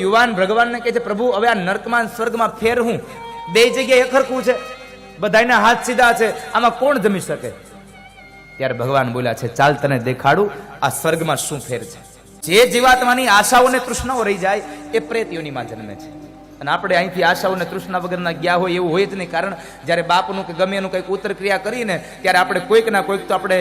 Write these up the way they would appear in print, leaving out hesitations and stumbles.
યુવાન ભગવાનને કહે છે, પ્રભુ હવે આ નર્કમાં સ્વર્ગમાં ફેર હું, બે જગ્યાએ એકરખું છે, બધાના હાથ સીધા છે, આમાં કોણ જમી શકે? ત્યારે ભગવાન બોલ્યા છે, ચાલ તને દેખાડું આ સ્વર્ગમાં શું ફેર છે. જે જીવાત્માની આશાઓને તૃષ્ણાઓ રહી જાય એ પ્રેત યોનિમાં જન્મે છે. અને આપણે અહીંથી આશાઓને તૃષ્ણા વગરના ગયા હોય એવું હોય જ નહીં. કારણ જ્યારે બાપનું કે ગમે એનું કંઈક ઉત્તર ક્રિયા કરીને ત્યારે આપણે કોઈક ના કોઈક તો આપણે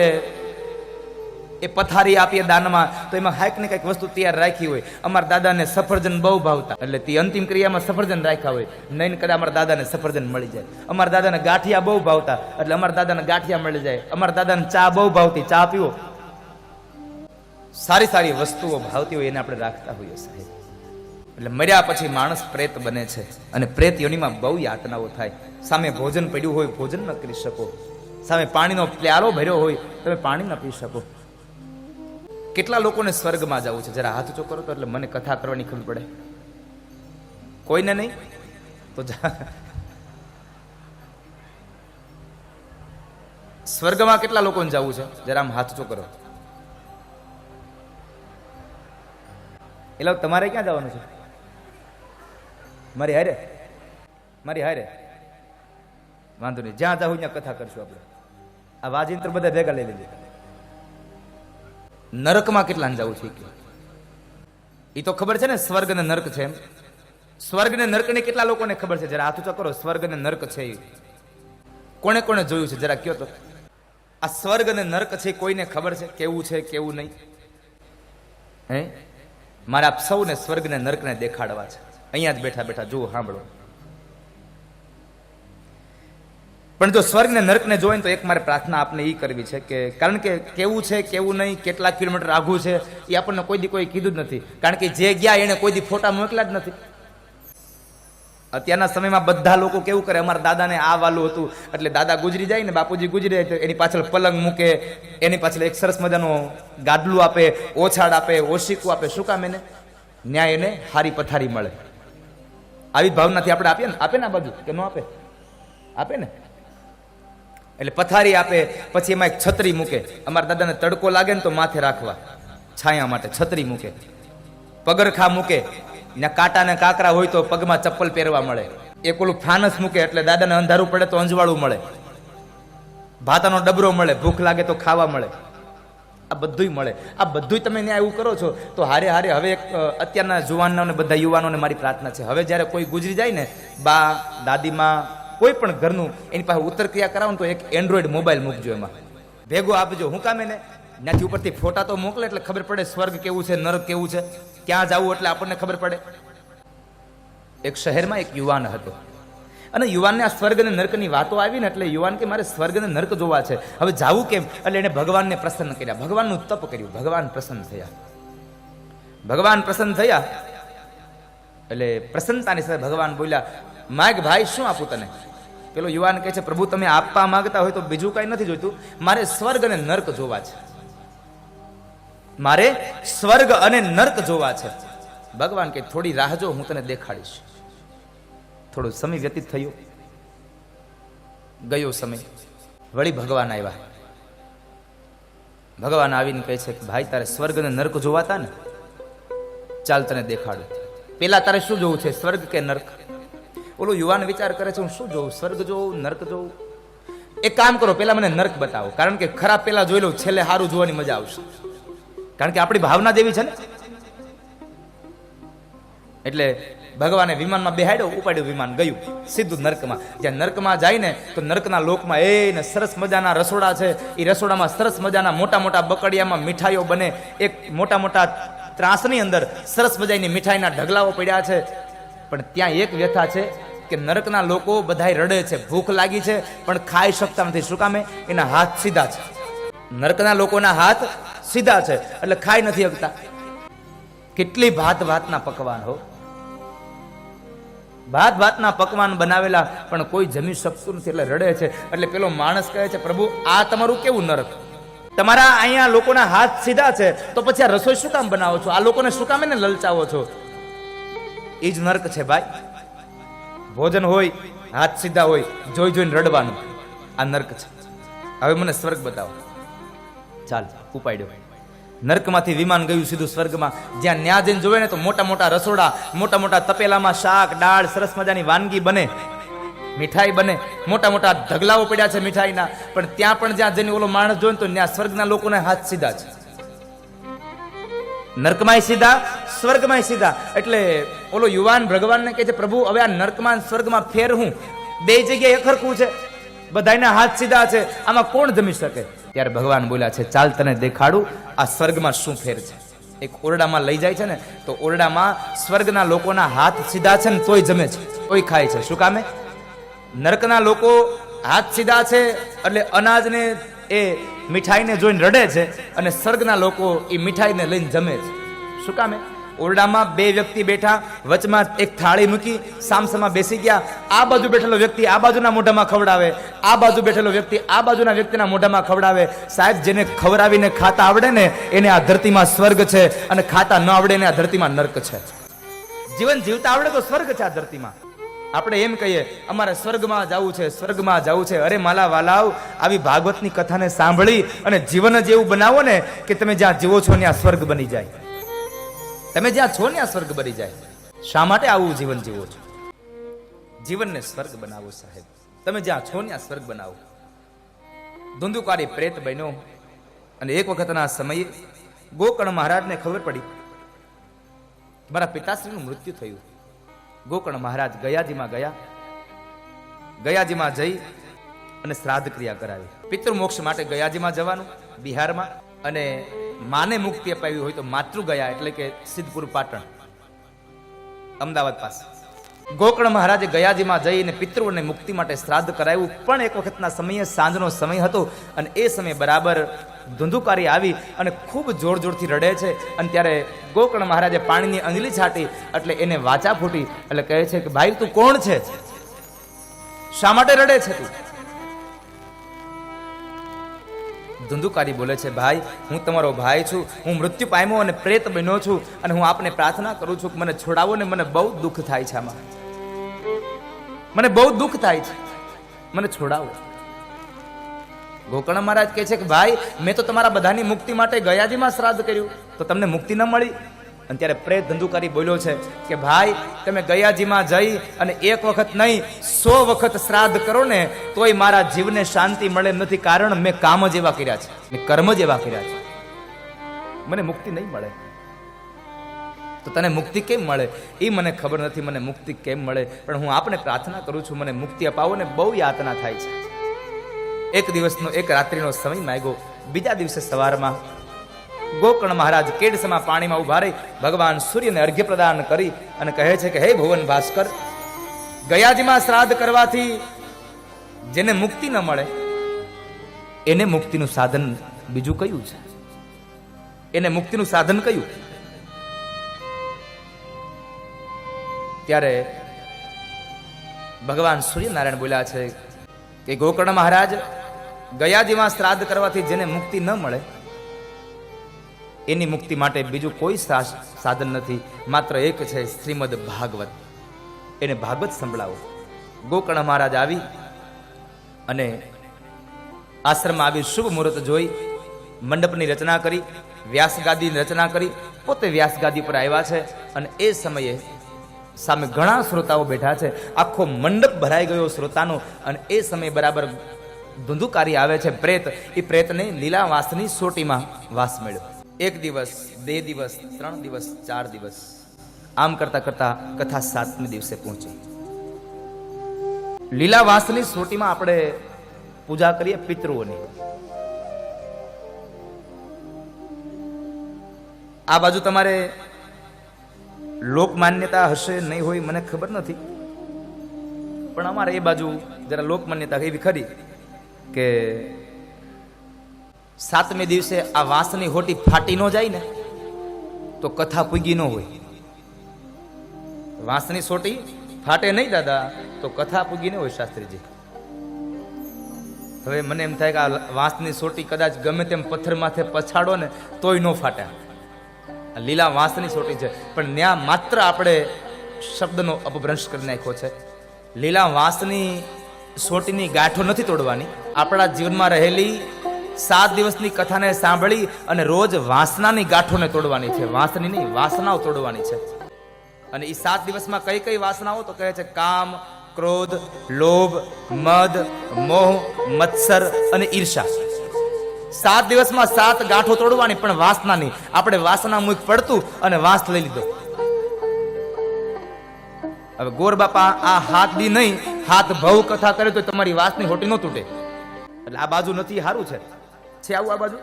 એ પથારી આપીએ દાનમાં, તો એમાં હાઈક ને કંઈક વસ્તુ તૈયાર રાખી હોય. અમારા દાદાને સફરજન બહુ ભાવતા, એટલે તે અંતિમ ક્રિયામાં સફરજન રાખ્યા હોય. નહીં કદાચ અમારા દાદાને સફરજન મળી જાય. અમારા દાદાને ગાંઠિયા બહુ ભાવતા, એટલે અમારા દાદાને ગાંઠિયા મળી જાય. અમારા દાદાને ચા બહુ ભાવતી, ચા પીવો. સારી સારી વસ્તુઓ ભાવતી હોય એને આપણે રાખતા હોઈએ સાહેબ. એટલે મર્યા પછી માણસ પ્રેત બને છે, અને પ્રેત યોનિમાં બહુ યાતનાઓ થાય. સામે ભોજન પડ્યું હોય ભોજન ન કરી શકો, સામે પાણીનો પ્યાલો ભર્યો હોય તમે પાણી ન પી શકો. કેટલા લોકોને સ્વર્ગમાં જવું છે? જરા હાથ ઊંચો કરો તો એટલે મને કથા કરવાની ખબર પડે. કોઈને નહીં તો સ્વર્ગમાં કેટલા લોકોને જવું છે? જરા આમ હાથ ઊંચો કરો. એટલે તમારે ક્યાં જવાનું છે? મારી હારે? મારી હારે વાંધો નહીં, જ્યાં જાવ ત્યાં કથા કરશું આપણે. આ વાજિંત્ર બધા ભેગા લઈ લેજે. નરકમાં કેટલા જવું છે એ તો ખબર છે ને, સ્વર્ગ અને નર્ક છે એમ. સ્વર્ગ ને નર્ક ને કેટલા લોકોને ખબર છે? જરા હાથ ઊંચા કરો. સ્વર્ગ અને નર્ક છે એ કોને કોને જોયું છે? જરા કયો તો. આ સ્વર્ગ અને નર્ક છે કોઈને ખબર છે કેવું છે કેવું નહીં? હે, મારે આપ સૌને સ્વર્ગ ને નર્ક ને દેખાડવા છે. અહીંયા જ બેઠા બેઠા જુઓ, સાંભળો. પણ જો સ્વર્ગ ને નર્ક ને જોઈને તો એક મારે પ્રાર્થના આપને એ કરવી છે કે, કારણ કે કેવું છે કેવું નહીં, કેટલા કિલોમીટર આઘું છે એ આપણને કોઈ દી કોઈ કીધું જ નથી. કારણ કે જે ગયા એને કોઈ દી ફોટા મોકલા જ નથી. અત્યારના સમયમાં બધા લોકો કેવું કરે, અમારા દાદાને આ વાલું હતું એટલે દાદા ગુજરી જાય ને, બાપુજી ગુજરી જાય તો એની પાછળ પલંગ મૂકે, એની પાછળ એક સરસ મજાનું ગાદલું આપે, ઓછાડ આપે, ઓશીકું આપે. શું કામ? એને ન્યાય, એને હારી પથારી મળે. આવી ભાવનાથી આપણે આપીએ ને, આપે ને આ બાજુ કે ન આપે? આપે ને. એટલે પથારી આપે, પછી એમાં એક છત્રી મૂકે. અમારા દાદાને તડકો લાગે ને તો માથે રાખવા છાયા માટે છત્રી મૂકે. પગરખા મૂકે, ને કાંટા ને કાંકરા હોય તો પગમાં ચપ્પલ પહેરવા મળે. એક ઓલું ફાનસ મૂકે એટલે દાદાને અંધારું પડે તો અંજવાળું મળે. ભાતાનો ડબરો મળે, ભૂખ લાગે તો ખાવા મળે. આ બધુંય મળે. આ બધુંય તમે ત્યાં એવું કરો છો તો હારે હારે હવે એક અત્યારના જુવાનોને બધા યુવાનોને મારી પ્રાર્થના છે, હવે જ્યારે કોઈ ગુજરી જાય ને, બા દાદીમાં કોઈ પણ ઘરનું, એની પાસે ઉત્તર ક્રિયા કરાવો ને તો એક એન્ડ્રોઈડ મોબાઈલ મૂકજો, એમાં ભેગો આપજો. હું કામ? એને ત્યાંથી ઉપરથી ફોટા તો મોકલે એટલે ખબર પડે સ્વર્ગ કેવું છે, નરક કેવું છે, ક્યાં જવું એટલે આપણને ખબર પડે. એક શહેરમાં એક યુવાન હતો, અને યુવાનને આ સ્વર્ગ અને નર્કની વાતો આવી ને એટલે યુવાન કે મારે સ્વર્ગ અને નર્ક જોવા છે, હવે જાવું કેમ? એટલે એને ભગવાનને પ્રસન્ન કર્યા, ભગવાનનું તપ કર્યું. ભગવાન પ્રસન્ન થયા. ભગવાન પ્રસન્ન થયા એટલે પ્રસન્નતાની સાથે ભગવાન બોલ્યા, માગ ભાઈ શું આપું તને? પેલો યુવાન કહે છે, પ્રભુ તમે આપવા માંગતા હોય તો બીજું કઈ નથી જોઈતું, મારે સ્વર્ગ અને નર્ક જોવા છે. મારે સ્વર્ગ અને નર્ક જોવા છે. ભગવાન કે થોડી રાહ જો, હું તને દેખાડીશ. થોડો સમય વ્યતીત થયો, ગયો સમય, વળી ભગવાન આવ્યા. ભગવાન આવીને કહે છે કે ભાઈ તારે સ્વર્ગ અને નર્ક જોવાતા ને, ચાલ તને દેખાડું. પેલા તારે શું જોવું છે, સ્વર્ગ કે નર્ક? ઓલો યુવાન વિચાર કરે છે, હું શું જોઉં, સ્વર્ગ જોઉં નર્ક જોઉં? એક કામ કરો, પેલા મને નર્ક બતાવો, કારણ કે ખરાબ પેલા જોઈ લઉં, છેલ્લે સારું જોવાની મજા આવશે. કારણ કે આપણી ભાવના જેવી છે ને. એટલે ભગવાને વિમાનમાં બેહાડ્યો, ઉપાડ્યું વિમાન, ગયું સીધું નર્કમાં. જ્યાં નર્કમાં જાય ને તો નર્કના લોકમાં એને સરસ મજાના રસોડા છે. એ રસોડામાં સરસ મજાના મોટા મોટા બકડિયામાં મીઠાઈઓ બને. એક મોટા મોટા ત્રાસની અંદર સરસ મજાની મીઠાઈના ઢગલાઓ પડ્યા છે. પણ ત્યાં એક વ્યથા છે કે નરકના લોકો બધાય રડે છે, ભૂખ લાગી છે પણ ખાઈ શકતા નથી. શું કામે? એના હાથ સીધા છે. નરકના લોકોના હાથ સીધા છે એટલે ખાઈ નથી શકતા. કેટલી ભાત ભાતના પકવાન હો, ભાત ભાતના પકવાન બનાવેલા પણ કોઈ જમી શકતું નથી એટલે રડે છે. એટલે પેલો માણસ કહે છે, પ્રભુ આ તમારું કેવું નરક? તમારા અહીંયા લોકોના હાથ સીધા છે તો પછી આ રસોઈ શું કામ બનાવો છો? આ લોકોને શું કામ એને લલચાવો છો? એ જ નર્ક છે ભાઈ. ભોજન હોય, હાથ સીધા હોય, જોઈ જોઈને રડવાનું, આ નર્ક છે. હવે મને સ્વર્ગ બતાવો. ચાલ ઉપાડ્યો. નર્કમાંથી વિમાન ગયું સીધું સ્વર્ગમાં. જ્યાં ન્યા જઈને જોવે ને તો મોટા મોટા રસોડા, મોટા મોટા તપેલામાં શાક દાળ સરસ મજાની વાનગી બને, મીઠાઈ બને, મોટા મોટા ઢગલાઓ પડ્યા છે મીઠાઈના. પણ ત્યાં પણ જ્યાં જઈને ઓલો માણસ જોવે ને તો ત્યાં સ્વર્ગના લોકોના હાથ સીધા છે. નર્કમાંય સીધા, સ્વર્ગમાંય સીધા. એટલે ઓલો યુવાન ભગવાનને કહે છે, પ્રભુ હવે આ નર્કમાં સ્વર્ગમાં ફેર હું? બે જગ્યાએ એકરખું છે, બધાના હાથ સીધા છે, આમાં કોણ જમી શકે? ત્યારે ભગવાન બોલ્યા છે, ચાલ તને દેખાડું આ સ્વર્ગમાં શું ફેર છે. એક ઓરડામાં લઈ જાય છે ને, તો ઓરડામાં સ્વર્ગના લોકોના હાથ સીધા છે ને તોય જમે છે, તોય ખાય છે. શું કામે? નરકના લોકો હાથ સીધા છે એટલે અનાજને એ મીઠાઈને જોઈને રડે છે, અને સ્વર્ગના લોકો એ મીઠાઈને લઈને જમે છે. શું કામે? ઓરડામાં બે વ્યક્તિ બેઠા, વચમાં એક થાળી મૂકી, સામસામા બેસી ગયા. આ બાજુ બેઠેલો વ્યક્તિ આ બાજુના મોઢામાં ખવડાવે, આ બાજુ બેઠેલો વ્યક્તિ આ બાજુના વ્યક્તિના મોઢામાં ખવડાવે. સાહેબ, જેને ખવડાવીને ખાતા આવડે ને એને આ ધરતીમાં સ્વર્ગ છે, અને ખાતા ન આવડે ને આ ધરતીમાં નર્ક છે. જીવન જીવતા આવડે તો સ્વર્ગ છે આ ધરતીમાં. આપણે એમ કહીએ અમારે સ્વર્ગમાં જવું છે, સ્વર્ગમાં જવું છે. અરે માલા વાલાવ, આવી ભાગવતની કથાને સાંભળી અને જીવન જ એવું બનાવો ને કે તમે જ્યાં જીવો છો ત્યાં સ્વર્ગ બની જાય. તમે જ્યાં છો ને આ સ્વર્ગ બની જાય. શા માટે આવું જીવન જીવો છો? જીવનને સ્વર્ગ બનાવો સાહેબ. તમે જ્યાં છો ને આ સ્વર્ગ બનાવો. ધુંધુકારી પ્રેત બન્યો, અને એક વખતના સમયે ગોકર્ણ મહારાજને ખબર પડી મારા પિતાશ્રીનું મૃત્યુ થયું. ગોકર્ણ મહારાજ ગયાજીમાં ગયા. ગયાજીમાં જઈ અને શ્રાદ્ધ ક્રિયા કરાવી. પિતૃ મોક્ષ માટે ગયાજીમાં જવાનું, બિહારમાં. અને માને મુક્તિ અપાવી હોય તો માતૃ ગયા, એટલે કે સિદ્ધપુર પાટણ, અમદાવાદ પાસે. ગોકર્ણ મહારાજે ગયાજીમાં જઈને પિતૃઓને મુક્તિ માટે શ્રાદ્ધ કરાવ્યું. પણ એક વખતના સમયે સાંજનો સમય હતો, અને એ સમયે બરાબર ધુંધુકારી આવી અને ખૂબ જોર જોરથી રડે છે. અને ત્યારે ગોકર્ણ મહારાજે પાણીની અંજલી છાંટી, એટલે એને વાચા ફૂટી. એટલે કહે છે કે ભાઈ તું કોણ છે? શા માટે રડે છે તું? ધુંધુકારી બોલે છે, ભાઈ હું તમારો ભાઈ છું, હું મૃત્યુ પામ્યો અને પ્રેત બન્યો છું, અને હું આપને પ્રાર્થના કરું છું કે મને છોડાવો ને, મને બહુ દુઃખ થાય છે આમાં, મને બહુ દુઃખ થાય છે, મને છોડાવો. ગોકર્ણ મહારાજ કહે છે કે ભાઈ મેં તો તમારા બધાની મુક્તિ માટે ગયાજીમાં શ્રાદ્ધ કર્યું, તો તમને મુક્તિ ન મળી? અને ત્યારે પ્રેત ધંધુકારી બોલ્યો છે કે ભાઈ તમે ગયાજીમાં જઈ અને એક વખત નહીં 100 વખત શ્રાદ્ધ કરો ને તોય મારા જીવને શાંતિ મળે નથી. કારણ મેં કામ જ એવા કર્યા છે, મેં કર્મ જ એવા કર્યા છે, મને મુક્તિ નહીં મળે. તો તને મુક્તિ કેમ મળે એ મને ખબર નથી, મને મુક્તિ કેમ મળે, પણ હું આપને પ્રાર્થના કરું છું, મને મુક્તિ અપાવો ને. બહુ યાતના થાય છે. એક દિવસનો એક રાત્રિનો સમય માંગ્યો. બીજા દિવસે સવારમાં ગોકર્ણ મહારાજ કેડસમાં પાણીમાં ઉભા રહી ભગવાન સૂર્યને અર્ઘ્ય પ્રદાન કરી અને કહે છે કે હે ભુવન ભાસ્કર, ગયાજીમાં શ્રાદ્ધ કરવાથી જેને મુક્તિ ન મળે એને મુક્તિનું સાધન બીજું કયું છે? એને મુક્તિનું સાધન કયું? ત્યારે ભગવાન સૂર્યનારાયણ બોલ્યા છે કે ગોકર્ણ મહારાજ, ગયાજીમાં શ્રાદ્ધ કરવાથી જેને મુક્તિ ન મળે એની મુક્તિ માટે બીજું કોઈ સાધન નથી, માત્ર એક છે, શ્રીમદ ભાગવત. એને ભાગવત સંભળાવો. ગોકર્ણ મહારાજ આવી અને આશ્રમમાં આવી શુભ મુહૂર્ત જોઈ મંડપની રચના કરી, વ્યાસગાદીની રચના કરી. પોતે વ્યાસગાદી પર આવ્યા છે અને એ સમયે સામે ઘણા શ્રોતાઓ બેઠા છે. આખો મંડપ ભરાઈ ગયો શ્રોતાનો. અને એ સમયે બરાબર ધુંધુકારી આવે છે પ્રેત. એ પ્રેતને લીલા વાસની સોટીમાં વાસ મળ્યો. 1 દિવસ, 2 દિવસ, 3 દિવસ, 4 દિવસ, આમ કરતા કરતા કથા 7મે દિવસે પહોંચી. લીલા વાસની સોટીમાં આપણે પૂજા કરીએ પિતૃઓની. આ બાજુ તમારે લોક માન્યતા હશે નહીં હોય મને ખબર નથી, પણ અમારે એ બાજુ જરા લોક માન્યતા એવી ખરી કે 7મે દિવસે આ વાંસની હોટી ફાટી ન જાય ને તો કથા પૂગી ન હોય. વાંસની સોટી ફાટે નહીં દાદા તો કથા પૂગી ન હોય શાસ્ત્રીજી. હવે મને એમ થાય કે આ વાંસની સોટી કદાચ ગમે તેમ પથ્થર માથે પછાડો ને તોય ન ફાટે. લીલા વાંસની સોટી છે, પણ ત્યાં માત્ર આપણે શબ્દનો અપભ્રંશ કરી નાખ્યો છે. લીલા વાંસની સોટીની ગાંઠો નથી તોડવાની. આપણા જીવનમાં રહેલી 7 દિવસની કથાને સાંભળી અને રોજ વાસનાની ગાંઠોને તોડવાની છે. વાસની નહીં, વાસનાઓ તોડવાની છે. અને એ 7 દિવસમાં કઈ કઈ વાસનાઓ? તો કહે છે કામ, ક્રોધ, લોભ, મદ, મોહ, મત્સર અને ઈર્ષા. 7 દિવસમાં 7 ગાંઠો તોડવાની, પણ વાસનાની. આપણે વાસના મુખ પડતું અને વાસ લઈ લીધો. હવે ગોર બાપા આ હાથ દી નહીં, હાથ ભવ કથા કરે તો તમારી વાસની હોટી ન તૂટે. એટલે આ બાજુ નથી, સારું છે આવું. આ બાજુ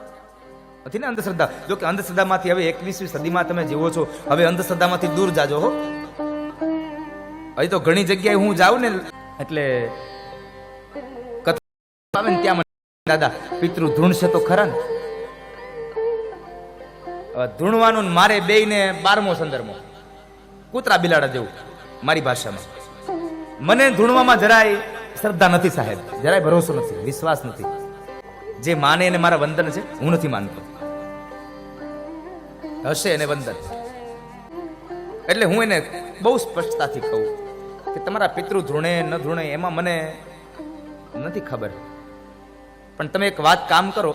નથી ને અંધશ્રદ્ધા. જો કે અંધશ્રદ્ધામાંથી હવે 21મી સદીમાં તમે જીવો છો, હવે અંધશ્રદ્ધામાંથી દૂર જાજો હો. અહીં તો ઘણી જગ્યાએ હું જાઉં ને, એટલે કથા આવે ને ત્યાં મને દાદા પિતૃ ધૂણશે તો ખરા ને. ધૂણવાનું મારે બેયને 12મો સંદર્ભમાં કૂતરા બિલાડા જેવું મારી ભાષામાં. મને ધૂણવામાં જરાય શ્રદ્ધા નથી સાહેબ, જરાય ભરોસો નથી, વિશ્વાસ નથી. જે માને એને મારા વંદન છે, હું નથી માનતો. હશે એને વંદન. એટલે હું એને બહુ સ્પષ્ટતાથી કહું કે તમારા પિતૃ ધૂણે ન ધૂણે એમાં મને નથી ખબર. પણ તમે એક વાત કામ કરો,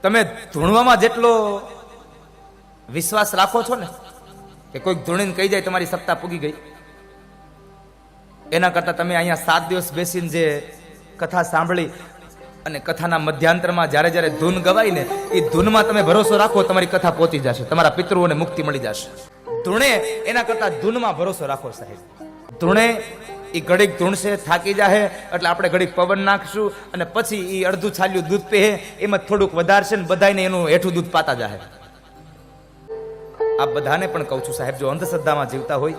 તમે ધૂણવામાં જેટલો વિશ્વાસ રાખો છો ને, કે કોઈક ધૂણીને કહી જાય તમારી સત્તા પૂગી ગઈ, એના કરતા તમે અહીંયા 7 દિવસ બેસીને જે કથા સાંભળી અને કથાના મધ્યાંતરમાં જ્યારે જ્યારે ધૂન ગવાય ને, એ ધૂનમાં તમે ભરોસો રાખો, તમારી કથા પહોંચી જશે, તમારા પિતૃઓને મુક્તિ મળી જશે. ધૂણે એના કરતા ધૂનમાં ભરોસો રાખો સાહેબ. ધૂણે એ ઘડીક ધૂણશે, થાકી જાહે, એટલે આપણે ઘડીક પવન નાખશું અને પછી એ અડધું છાલ્યું દૂધ પીએ, એમાં થોડુંક વધારશે ને બધાને એનું હેઠું દૂધ પાતા જાહે. આ બધાને પણ કહું છું સાહેબ, જો અંધશ્રદ્ધામાં જીવતા હોય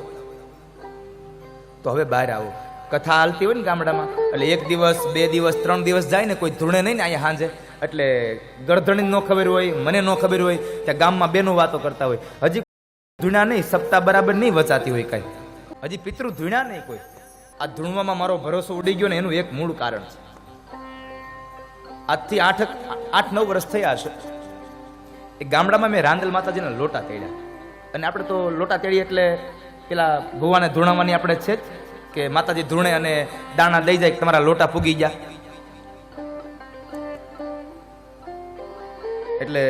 તો હવે બહાર આવો. કથા હાલતી હોય ને ગામડામાં, એટલે 1 દિવસ 2 દિવસ 3 દિવસ જાય ને, કોઈ ધૂણે નહીં ને અહીંયા સાંજે, એટલે ગરધણી ન ખબર હોય, મને ન ખબર હોય, ત્યાં ગામમાં બેનો વાતો કરતા હોય. હજી ધૂણા નહીં, સપ્તાહ બરાબર નહીં વચાતી હોય કાંઈ, હજી પિતૃ ધૂણા નહીં કોઈ. આ ધૂણવામાં મારો ભરોસો ઉડી ગયો ને, એનું એક મૂળ કારણ છે. આજથી 8-9 વર્ષ થયા હશે, એ ગામડામાં મેં રાંદલ માતાજીના લોટા તેડ્યા. અને આપણે તો લોટા તેડીએ એટલે પેલા ભુવાને ધૂણાવાની આપણે છે જ, કે માતાજી ધૂણે અને દાણા દઈ જાય કે તમારા લોટા પૂગી ગયા. એટલે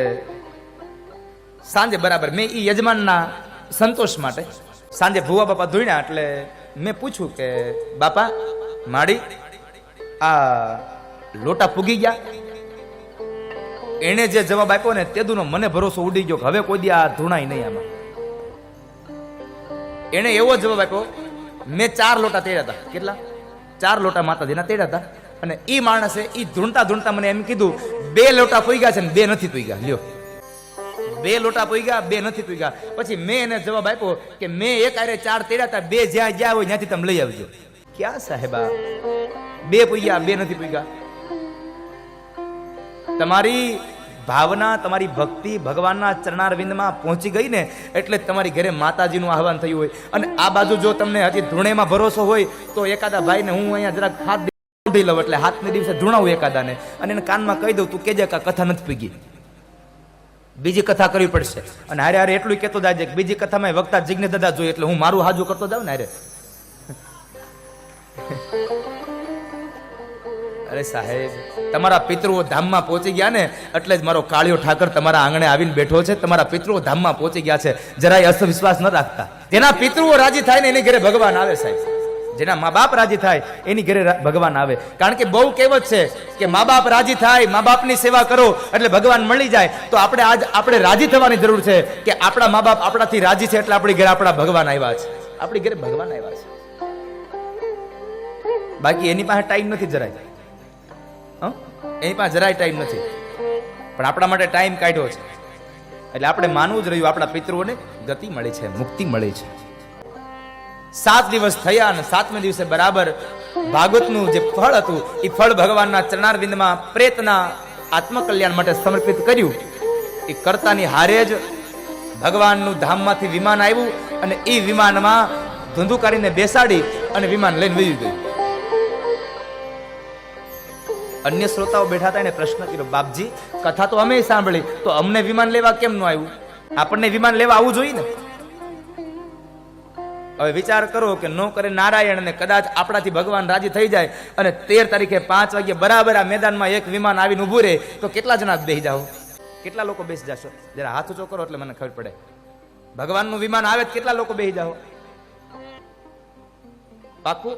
સાંજે બરાબર મેં એ યજમાનના સંતોષ માટે સાંજે ભુવા બાપા ધૂણ્યા, એટલે મેં પૂછ્યું કે બાપા માડી આ લોટા પૂગી ગયા? એને જે જવાબ આપ્યો ને તેદુનો મને ભરોસો ઉડી ગયો કે હવે કોઈ દી આ ધૂણાય નહીં આમાં. એને એવો જવાબ આપ્યો, મેં 4 લોટા તેડ્યા હતા. કેટલા? 4 લોટા માતાજીના તેડ્યા હતા. અને એ માણસે એ ધૂણતા ધૂણતા મને એમ કીધું 2 લોટા પૂગ્યા છે ને 2 નથી પૂગ્યા. લ્યો, 2 લોટા પૂગ્યા, 2 નથી પૂગ્યા. પછી મેં એને જવાબ આપ્યો કે મેં એક આરે 4 તેડ્યા હતા, 2 જ્યાં જ્યાં હોય ત્યાંથી તમે લઈ આવજો. ક્યાં સાહેબા 2 પૂગ્યા, 2 નથી પૂગ્યા? તમારી ભાવના, તમારી ભક્તિ ભગવાનના ચરણારવિંદમાં પહોંચી ગઈ ને, એટલે તમારી ઘરે માતાજીનું આહવાન થયું હોય. અને આ બાજુ જો તમને હજી ધૂણેમાં ભરોસો હોય તો એકાદા ભાઈને હું અહીંયા જરાક હાથ ઢી લઉં, એટલે હાથને દિવસે ધૂણાવું એકાદાને, અને એને કાનમાં કહી દઉં તું કેજે કે કથા નથી પીગી, બીજી કથા કરવી પડશે. અને હારે હારે એટલું કહેતો જાય કે બીજી કથામાં વક્તા જીજ્ઞે દાદા જોઈએ, એટલે હું મારું હાજુ કરતો જાઉં ને હારે. અરે સાહેબ, તમારા પિતૃઓ ધામમાં પહોંચી ગયા ને, એટલે જ મારો કાળિયો ઠાકર તમારા આંગણે આવીને બેઠો છે. તમારા પિતૃઓ ધામમાં પહોંચી ગયા છે, જરાય અવિશ્વાસ ન રાખતા. જેના પિતૃઓ રાજી થાય ને એની ઘરે ભગવાન આવે સાહેબ. જેના મા બાપ રાજી થાય એની ઘરે ભગવાન આવે. કારણ કે બહુ કહેવત છે કે મા બાપ રાજી થાય, મા બાપની સેવા કરો એટલે ભગવાન મળી જાય. તો આપણે રાજી થવાની જરૂર છે કે આપણા મા બાપ આપણાથી રાજી છે, એટલે આપણી ઘરે આપણા ભગવાન આવ્યા છે, આપણી ઘરે ભગવાન આવ્યા છે. બાકી એની પાસે ટાઈમ નથી જરાય, એની પાસે જરાય ટાઈમ નથી, પણ આપણા માટે ટાઈમ કાઢ્યો છે. એટલે આપણે માનવું જ રહ્યું, આપણા પિતૃઓને ગતિ મળી છે, મુક્તિ મળી છે. 7 દિવસ થયા અને 7મે દિવસે બરાબર ભાગવતનું જે ફળ હતું એ ફળ ભગવાનના ચરણારવિંદમાં પ્રેતના આત્મકલ્યાણ માટે સમર્પિત કર્યું. એ કરતાની હારે જ ભગવાનનું ધામમાંથી વિમાન આવ્યું અને એ વિમાનમાં ધુંધુકારીને બેસાડી અને વિમાન લઈને વહી ગયું. અન્ય શ્રોતાઓ બેઠા હતા એને પ્રશ્ન કર્યો, બાપજી કથા તો અમે સાંભળી, તો અમને વિમાન લેવા કેમ ન આવ્યું? આપણને વિમાન લેવા આવવું જોઈએ ને. હવે વિચાર કરો કે નો કરે નારાયણ ને કદાચ આપણાથી ભગવાન રાજી થઈ જાય અને 13 તારીખે 5 વાગે બરાબર આ મેદાનમાં એક વિમાન આવીને ઊભું રહે તો કેટલા જણા બેસી જાઓ? કેટલા લોકો બેસી જશો? જરા હાથ ઊંચો કરો એટલે મને ખબર પડે. ભગવાનનું વિમાન આવે તો કેટલા લોકો બેસી જાઓ? પાકું?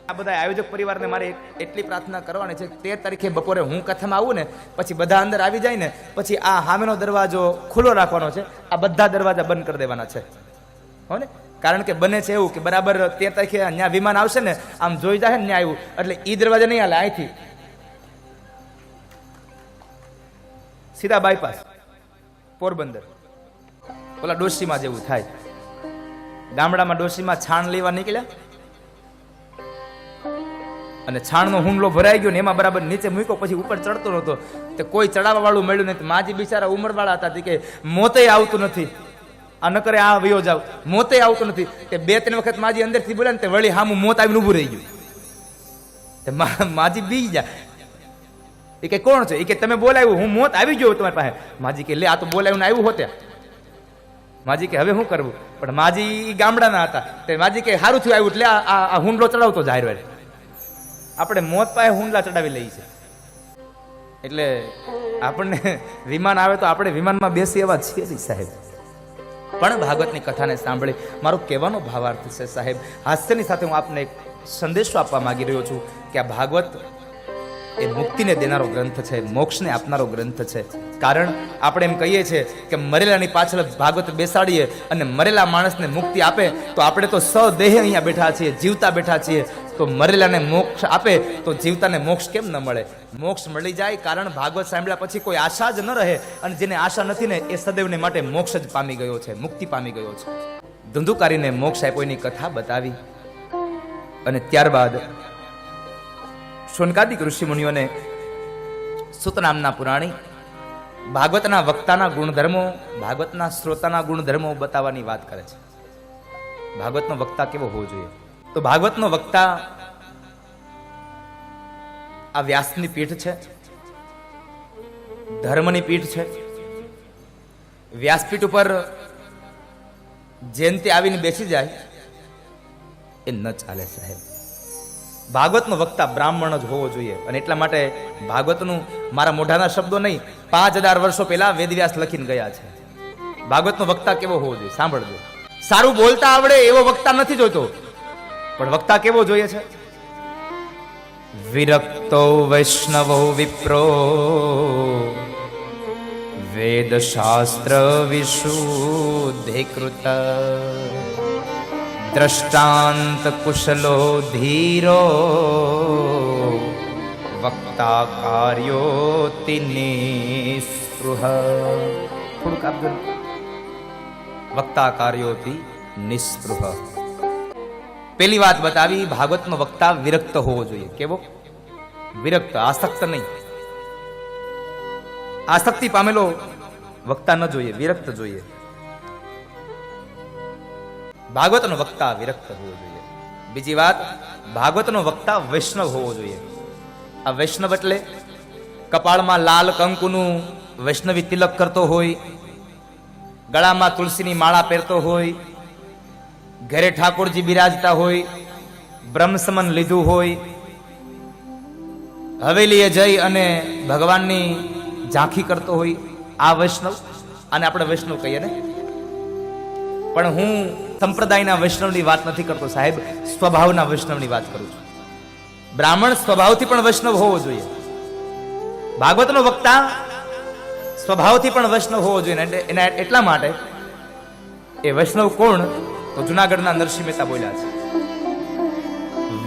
આ બધા આયોજક પરિવારને મારે એટલી પ્રાર્થના કરવાની છે, 13 તારીખે બપોરે હું કથામાં આવું ને પછી બધા અંદર આવી જાય ને પછી આ સામેનો દરવાજો ખુલ્લો રાખવાનો છે, આ બધા દરવાજા બંધ કરી દેવાના છે, હો ને? કારણ કે બને છે એવું કે બરાબર 13 તારીખે ત્યાં વિમાન આવશે ને આમ જોઈ જાય ને ત્યાં આવ્યું એટલે ઈ દરવાજા નહીં હાલે, અહીંથી સીધા બાયપાસ પોરબંદર ઓલા ડોશીમાં જેવું થાય. ગામડામાં ડોશીમાં છાણ લેવા નીકળ્યા અને છાણનો હુંડલો ભરાઈ ગયો ને એમાં બરાબર નીચે મૂક્યો, પછી ઉપર ચડતો નતો, તે કોઈ ચડાવવા વાળું મળ્યું નહીં. માજી બિચારા ઉંમરવાળા હતા કે મોતે આવતું નથી, આ ન કરે આ વયો જાવ, મોતે આવતું નથી. તે 2-3 વખત માજી અંદરથી બોલ્યા ને તે વળી હામું મોત આવીને ઊભું રહી ગયું. તે માજી બી જા એ કે કોણ છે? એ કે તમે બોલાવ્યું, હું મોત આવી ગયો તમારી પાસે. માજી કે લે આ તો બોલાવ્યું ને આવ્યું હોતે. માજી કે હવે શું કરવું? પણ માજી ગામડાના હતા, તે માજી કે સારું થયું આવ્યું એટલે આ હુંડલો ચડાવતો જાહેર વારે. આપણે મોત પાસે હુંડલા ચડાવી લઈએ છે એટલે આપણને વિમાન આવે તો આપણે વિમાનમાં બેસી એવા છીએ જ સાહેબ. પણ ભાગવતની કથાને સાંભળી મારો કહેવાનો ભાવાર્થ છે સાહેબ, હાસ્યની સાથે હું આપને એક સંદેશો આપવા માંગી રહ્યો છું કે આ ભાગવત એ મુક્તિને દેનારો ગ્રંથ છે, મોક્ષને આપનારો ગ્રંથ છે. કારણ આપણે એમ કહીએ છીએ કે મરેલાની પાછળ ભાગવત બેસાડીએ અને મરેલા માણસને મુક્તિ આપે તો આપણે તો સદેહ અહીંયા બેઠા છીએ, જીવતા બેઠા છીએ, તો મરેલાને મોક્ષ આપે તો જીવતાને મોક્ષ કેમ ન મળે? મોક્ષ મળી જાય. કારણ ભાગવત સાંભળ્યા પછી કોઈ આશા જ ન રહે, અને જેને આશા નથી ને એ સદૈવને માટે મોક્ષ જ પામી ગયો છે, મુક્તિ પામી ગયો છે. ધુંધુકારીને મોક્ષ આપ્યો એની કથા બતાવી અને ત્યારબાદ શૌનકાદિક ઋષિ મુનિઓને સુત નામના પુરાણી ભાગવતના વક્તાના ગુણધર્મો, ભાગવતના શ્રોતાના ગુણધર્મો બતાવવાની વાત કરે છે. ભાગવતનો વક્તા કેવો હોવો જોઈએ? તો ભાગવતનો વક્તા આ વ્યાસની પીઠ છે, ધર્મની પીઠ છે. વ્યાસપીઠ ઉપર જેન તે આવીને બેસી જાય એ ન ચાલે સાહેબ. ભાગવતનો વક્તા બ્રાહ્મણ જ હોવો જોઈએ. અને એટલા માટે ભાગવતનું મારા મોઢાના શબ્દો નહીં, 5000 વર્ષો પહેલા વેદવ્યાસ લખીને ગયા છે. ભાગવતનો વક્તા કેવો હોવો જોઈએ સાંભળજો. સારું બોલતા આવડે એવો વક્તા નથી જોઈતો, પણ વક્તા કેવો જોઈએ છે? વિરક્તો વૈષ્ણવો વિપ્રો વેદ શાસ્ત્ર વિશુદ્ધિકૃત દ્રષ્ટાંત કુશલો ધીરો વક્તા કાર્યોતિ નિસ્પૃહ. થોડુંક આપજો. વક્તા કાર્યોતિ નિસ્પૃહ. પેલી વાત બતાવી, ભાગવતનો વક્તા વિરક્ત હોવો જોઈએ. કેવો? વિરક્ત, આસક્ત નહીં. આસક્તિ પામેલો વક્તા ન જોઈએ, વિરક્ત જોઈએ. ભાગવતનો વક્તા વિરક્ત હોવો જોઈએ. બીજી વાત, ભાગવતનો વક્તા વૈષ્ણવ હોવો જોઈએ. આ વૈષ્ણવ એટલે કપાળમાં લાલ કંકુનું વૈષ્ણવી તિલક કરતો હોય, ગળામાં તુલસીની માળા પહેરતો હોય, ઘરે ઠાકોરજી બિરાજતા હોય, બ્રહ્મસમન લીધું હોય, હવેલીએ જઈ અને ભગવાનની ઝાંખી કરતો હોય, આ વૈષ્ણવ. આને આપણે વૈષ્ણવ કહીએ ને. પણ હું સંપ્રદાયના વૈષ્ણવની વાત નથી કરતો સાહેબ, સ્વભાવના વૈષ્ણવની વાત કરું છું. બ્રાહ્મણ સ્વભાવથી પણ વૈષ્ણવ હોવો જોઈએ. ભાગવતનો વક્તા સ્વભાવથી પણ વૈષ્ણવ હોવો જોઈએ. એના એટલા માટે એ વૈષ્ણવ કોણ? તો જુનાગઢના નરસિંહ મહેતા બોલ્યા છે,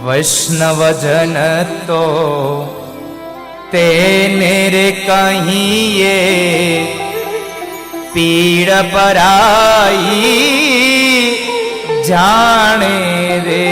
વૈષ્ણવજન તો તેને રે કહીએ પીડ પરાઈ જાણે રે